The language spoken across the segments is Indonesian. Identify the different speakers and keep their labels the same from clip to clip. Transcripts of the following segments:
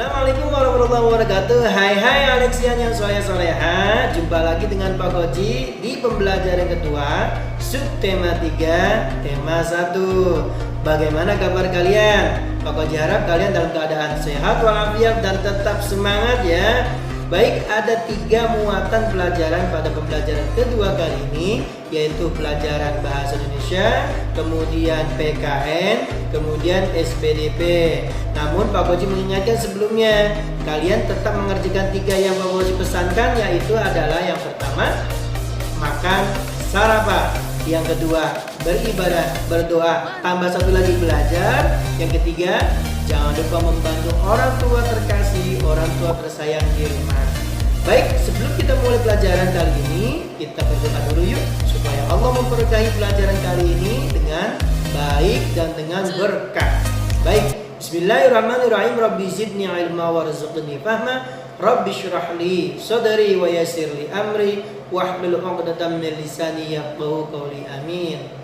Speaker 1: Assalamualaikum warahmatullahi wabarakatuh. Hai Alexian yang soleha. Jumpa lagi dengan Pak Koji di pembelajaran kedua subtema 3 tema 1. Bagaimana kabar kalian? Pak Koji harap kalian dalam keadaan sehat walafiat dan tetap semangat ya. Baik, ada 3 muatan pelajaran pada pembelajaran kedua kali ini, yaitu pelajaran Bahasa Indonesia, kemudian PKN, kemudian SPDP. Namun Pak Koji mengingatkan sebelumnya, kalian tetap mengerjakan 3 yang Pak Koji pesankan, yaitu adalah yang pertama, makan sarapan, yang kedua, beribadah, berdoa, tambah satu lagi belajar, yang ketiga, jangan lupa membantu orang tua terkasih, orang tua tersayang di rumah. Baik, sebelum kita mulai pelajaran kali ini, kita berdoa dulu yuk, supaya Allah memberkahi pelajaran kali ini dengan baik dan dengan berkah. Baik, bismillahirrahmanirrahim. Rabbi zidni ilma warzuqni fahma. Rabbi syrah li sadri wa yassir li amri wahlul 'uqdatam min lisani yafqahu qawli. Amin.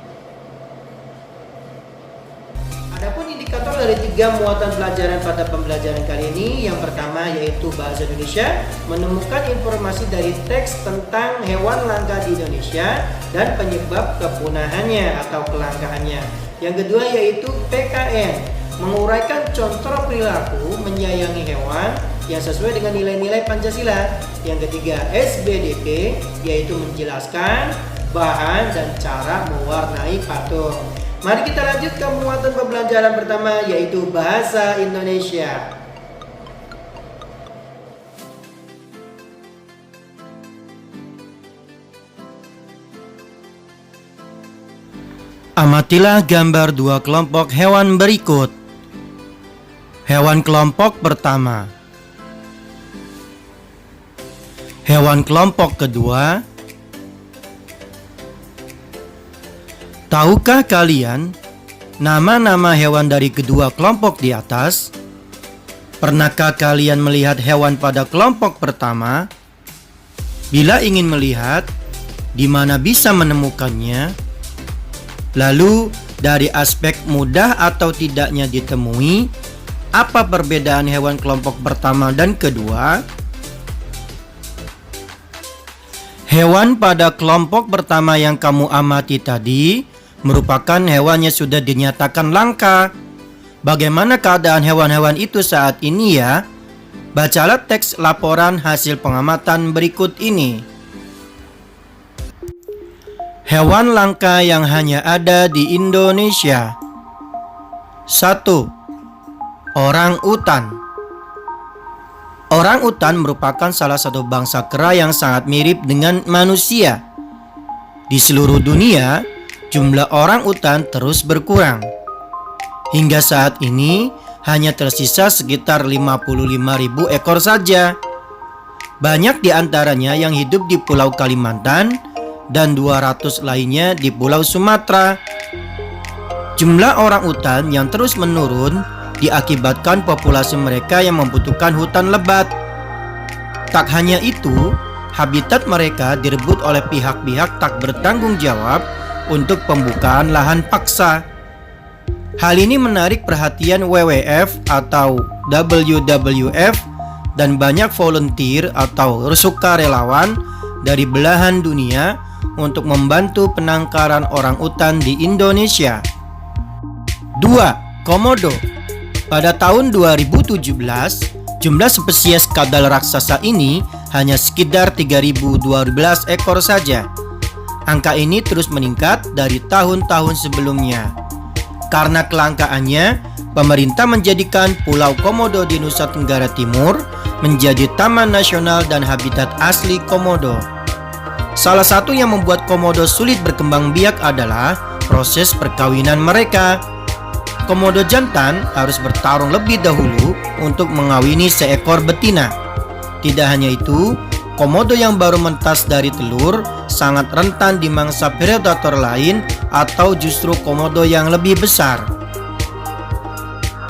Speaker 1: Adapun indikator dari 3 muatan pelajaran pada pembelajaran kali ini, yang pertama yaitu Bahasa Indonesia, menemukan informasi dari teks tentang hewan langka di Indonesia dan penyebab kepunahannya atau kelangkaannya. Yang kedua yaitu PKN, menguraikan contoh perilaku menyayangi hewan yang sesuai dengan nilai-nilai Pancasila. Yang ketiga SBDP, yaitu menjelaskan bahan dan cara mewarnai patung. Mari kita lanjut ke muatan pembelajaran pertama, yaitu Bahasa Indonesia. Amatilah gambar 2 kelompok hewan berikut. Hewan kelompok pertama. Hewan kelompok kedua. Tahukah kalian nama-nama hewan dari kedua kelompok di atas? Pernahkah kalian melihat hewan pada kelompok pertama? Bila ingin melihat, di mana bisa menemukannya? Lalu, dari aspek mudah atau tidaknya ditemui, apa perbedaan hewan kelompok pertama dan kedua? Hewan pada kelompok pertama yang kamu amati tadi merupakan hewan yang sudah dinyatakan langka. Bagaimana keadaan hewan-hewan itu saat ini ya? Bacalah teks laporan hasil pengamatan berikut ini. Hewan langka yang hanya ada di Indonesia. 1. Orang utan. Orang utan merupakan salah satu bangsa kera yang sangat mirip dengan manusia. Di seluruh dunia, jumlah orang utan terus berkurang. Hingga saat ini, hanya tersisa sekitar 55.000 ekor saja. Banyak di antaranya yang hidup di Pulau Kalimantan dan 200 lainnya di Pulau Sumatera. Jumlah orang utan yang terus menurun diakibatkan populasi mereka yang membutuhkan hutan lebat. Tak hanya itu, habitat mereka direbut oleh pihak-pihak tak bertanggung jawab untuk pembukaan lahan paksa. Hal ini menarik perhatian WWF atau WWF dan banyak volunteer atau sukarelawan dari belahan dunia untuk membantu penangkaran orang utan di Indonesia. 2. Komodo. Pada tahun 2017, jumlah spesies kadal raksasa ini hanya sekitar 3.012 ekor saja. Angka ini terus meningkat dari tahun-tahun sebelumnya. Karena kelangkaannya, pemerintah menjadikan Pulau Komodo di Nusa Tenggara Timur menjadi Taman Nasional dan Habitat Asli Komodo. Salah satu yang membuat komodo sulit berkembang biak adalah proses perkawinan mereka. Komodo jantan harus bertarung lebih dahulu untuk mengawini seekor betina. Tidak hanya itu, komodo yang baru mentas dari telur sangat rentan dimangsa predator lain atau justru komodo yang lebih besar.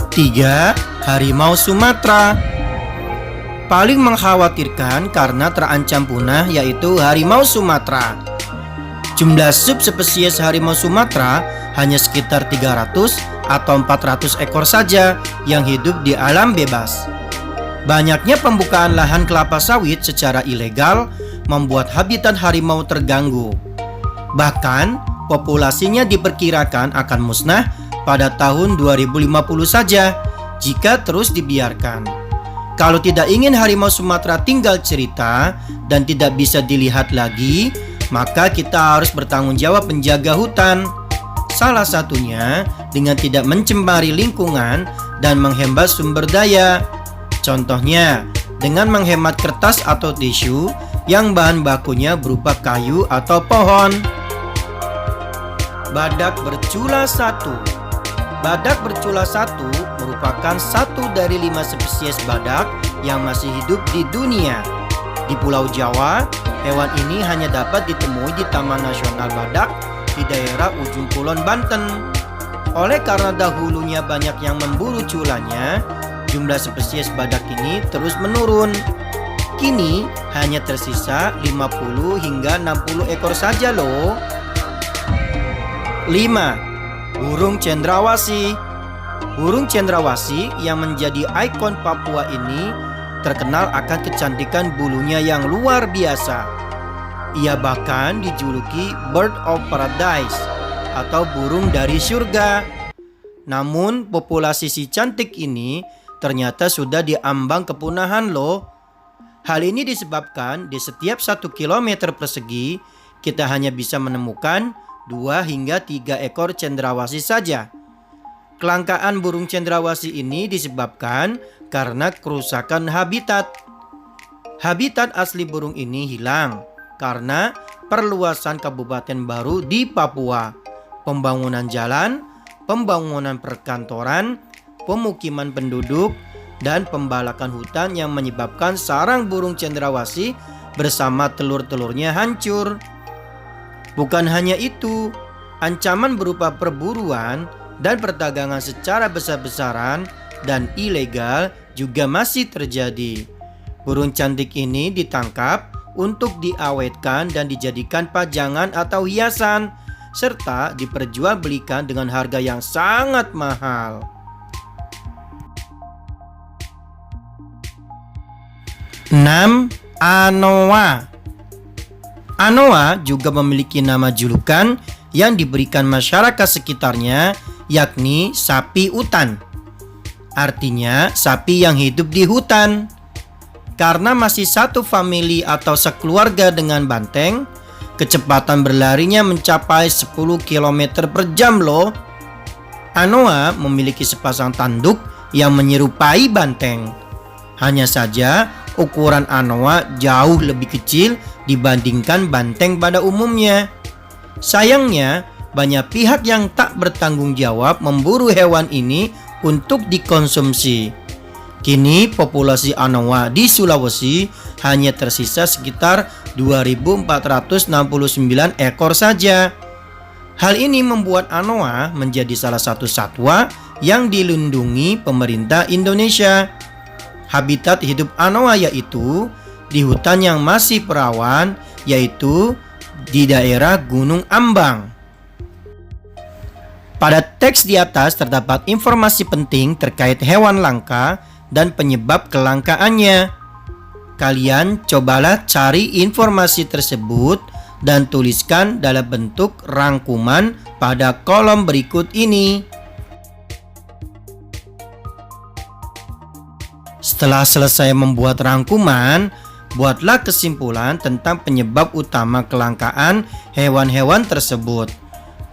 Speaker 1: 3. Harimau Sumatera. Paling mengkhawatirkan karena terancam punah yaitu harimau Sumatera. Jumlah subspesies harimau Sumatera hanya sekitar 300 atau 400 ekor saja yang hidup di alam bebas. Banyaknya pembukaan lahan kelapa sawit secara ilegal membuat habitat harimau terganggu. Bahkan, populasinya diperkirakan akan musnah pada tahun 2050 saja jika terus dibiarkan. Kalau tidak ingin harimau Sumatera tinggal cerita dan tidak bisa dilihat lagi, maka kita harus bertanggung jawab menjaga hutan. Salah satunya dengan tidak mencemari lingkungan dan menghemat sumber daya. Contohnya, dengan menghemat kertas atau tisu yang bahan bakunya berupa kayu atau pohon. Badak bercula satu. Badak bercula satu merupakan satu dari 5 spesies badak yang masih hidup di dunia. Di Pulau Jawa, hewan ini hanya dapat ditemui di Taman Nasional Badak di daerah ujung kulon Banten. Oleh karena dahulunya banyak yang memburu culanya, jumlah spesies badak ini terus menurun. Kini hanya tersisa 50 hingga 60 ekor saja loh. 5. Burung cendrawasih. Burung cendrawasih yang menjadi ikon Papua ini terkenal akan kecantikan bulunya yang luar biasa. Ia bahkan dijuluki Bird of Paradise atau burung dari surga. Namun populasi si cantik ini ternyata sudah diambang kepunahan loh. Hal ini disebabkan di setiap 1 km persegi kita hanya bisa menemukan 2 hingga 3 ekor cendrawasih saja. Kelangkaan burung cendrawasih ini disebabkan karena kerusakan habitat. Habitat asli burung ini hilang karena perluasan kabupaten baru di Papua, pembangunan jalan, pembangunan perkantoran, pemukiman penduduk, dan pembalakan hutan yang menyebabkan sarang burung cendrawasih bersama telur-telurnya hancur. Bukan hanya itu, ancaman berupa perburuan dan perdagangan secara besar-besaran dan ilegal juga masih terjadi. Burung cantik ini ditangkap untuk diawetkan dan dijadikan pajangan atau hiasan, serta diperjualbelikan dengan harga yang sangat mahal. 6. Anoa. Anoa juga memiliki nama julukan yang diberikan masyarakat sekitarnya, yakni sapi hutan. Artinya sapi yang hidup di hutan. Karena masih satu famili atau sekeluarga dengan banteng, kecepatan berlarinya mencapai 10 km per jam loh. Anoa memiliki sepasang tanduk yang menyerupai banteng. Hanya saja ukuran anoa jauh lebih kecil dibandingkan banteng pada umumnya. Sayangnya, banyak pihak yang tak bertanggung jawab memburu hewan ini untuk dikonsumsi. Kini populasi anoa di Sulawesi hanya tersisa sekitar 2.469 ekor saja. Hal ini membuat anoa menjadi salah satu satwa yang dilindungi pemerintah Indonesia. Habitat hidup anoa yaitu di hutan yang masih perawan, yaitu di daerah Gunung Ambang. Pada teks di atas terdapat informasi penting terkait hewan langka dan penyebab kelangkaannya. Kalian cobalah cari informasi tersebut dan tuliskan dalam bentuk rangkuman pada kolom berikut ini. Setelah selesai membuat rangkuman, buatlah kesimpulan tentang penyebab utama kelangkaan hewan-hewan tersebut.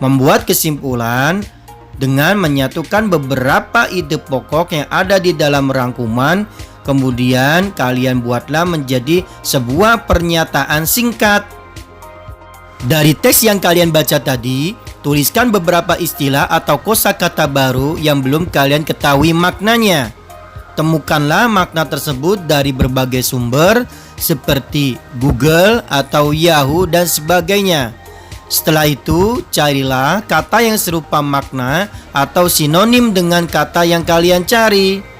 Speaker 1: Membuat kesimpulan dengan menyatukan beberapa ide pokok yang ada di dalam rangkuman, kemudian kalian buatlah menjadi sebuah pernyataan singkat. Dari teks yang kalian baca tadi, tuliskan beberapa istilah atau kosakata baru yang belum kalian ketahui maknanya. Temukanlah makna tersebut dari berbagai sumber seperti Google atau Yahoo dan sebagainya. Setelah itu, carilah kata yang serupa makna atau sinonim dengan kata yang kalian cari.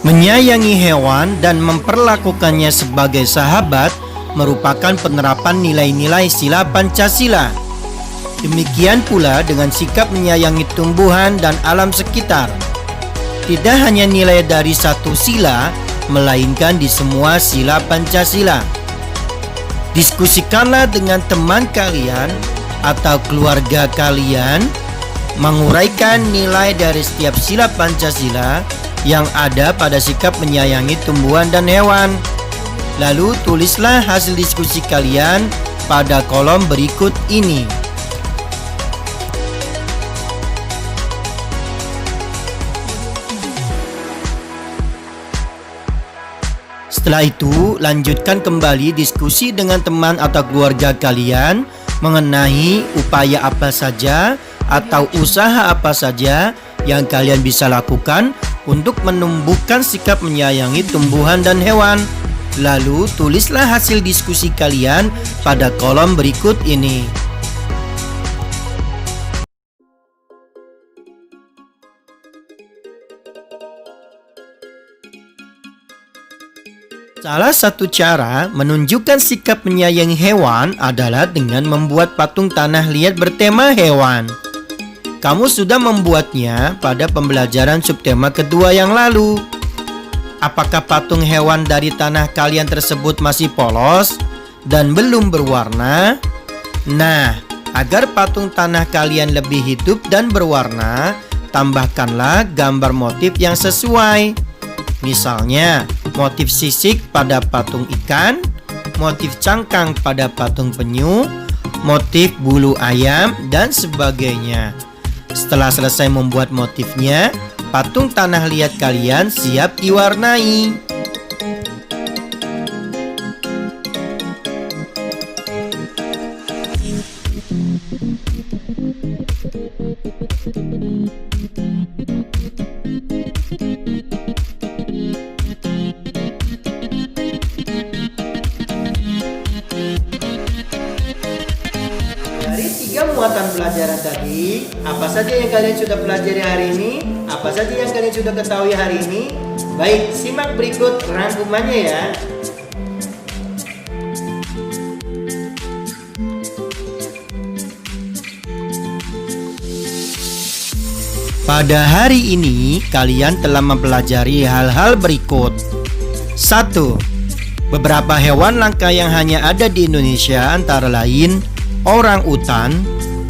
Speaker 1: Menyayangi hewan dan memperlakukannya sebagai sahabat merupakan penerapan nilai-nilai sila Pancasila. Demikian pula dengan sikap menyayangi tumbuhan dan alam sekitar. Tidak hanya nilai dari satu sila, melainkan di semua sila Pancasila. Diskusikanlah dengan teman kalian atau keluarga kalian, menguraikan nilai dari setiap sila Pancasila yang ada pada sikap menyayangi tumbuhan dan hewan. Lalu tulislah hasil diskusi kalian pada kolom berikut ini. Setelah itu, lanjutkan kembali diskusi dengan teman atau keluarga kalian mengenai upaya apa saja atau usaha apa saja yang kalian bisa lakukan untuk menumbuhkan sikap menyayangi tumbuhan dan hewan. Lalu, tulislah hasil diskusi kalian pada kolom berikut ini. Salah satu cara menunjukkan sikap menyayangi hewan adalah dengan membuat patung tanah liat bertema hewan. Kamu sudah membuatnya pada pembelajaran subtema kedua yang lalu. Apakah patung hewan dari tanah kalian tersebut masih polos dan belum berwarna? Nah, agar patung tanah kalian lebih hidup dan berwarna, tambahkanlah gambar motif yang sesuai. Misalnya, motif sisik pada patung ikan, motif cangkang pada patung penyu, motif bulu ayam, dan sebagainya. Setelah selesai membuat motifnya, patung tanah liat kalian siap diwarnai. Dari 3 muatan pelajaran tadi, apa saja yang kalian sudah pelajari hari ini? Apa saja yang kalian sudah ketahui hari ini? Baik, simak berikut rangkumannya ya. Pada hari ini, kalian telah mempelajari hal-hal berikut. 1. Beberapa hewan langka yang hanya ada di Indonesia antara lain orang utan,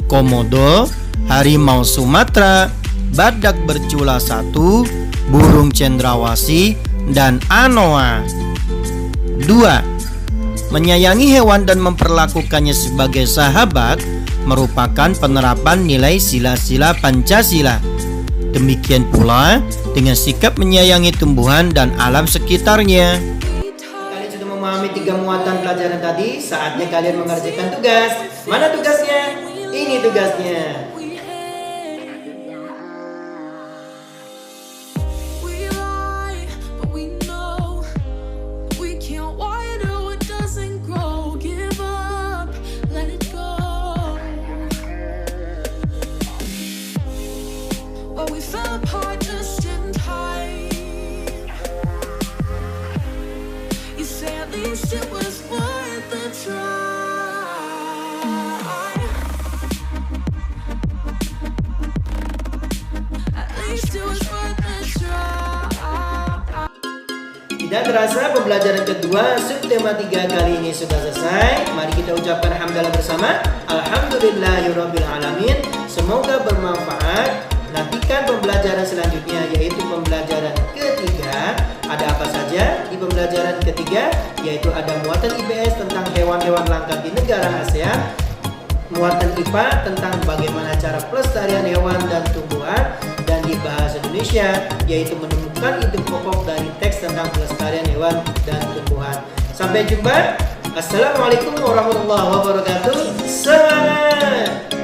Speaker 1: komodo, harimau Sumatera, badak bercula 1, burung cendrawasih, dan anoa. 2. Menyayangi hewan dan memperlakukannya sebagai sahabat merupakan penerapan nilai sila-sila Pancasila. Demikian pula dengan sikap menyayangi tumbuhan dan alam sekitarnya. Kalian sudah memahami 3 muatan pelajaran tadi, saatnya kalian mengerjakan tugas. Mana tugasnya? Ini tugasnya.
Speaker 2: It was worth the try. At least it was worth the try.
Speaker 1: Tidak terasa pembelajaran kedua subtema 3 kali ini sudah selesai. Mari kita ucapkan hamdalah bersama. Alhamdulillahirabbil alamin. Semoga bermanfaat. Nantikan pembelajaran selanjutnya, yaitu pembelajaran ketiga. Ada apa saja di pembelajaran ketiga? Yaitu ada muatan IPS tentang hewan-hewan langka di negara ASEAN, muatan IPA tentang bagaimana cara pelestarian hewan dan tumbuhan, dan di bahasa Indonesia yaitu menemukan ide pokok dari teks tentang pelestarian hewan dan tumbuhan. Sampai jumpa. Assalamualaikum warahmatullahi wabarakatuh. Semangat!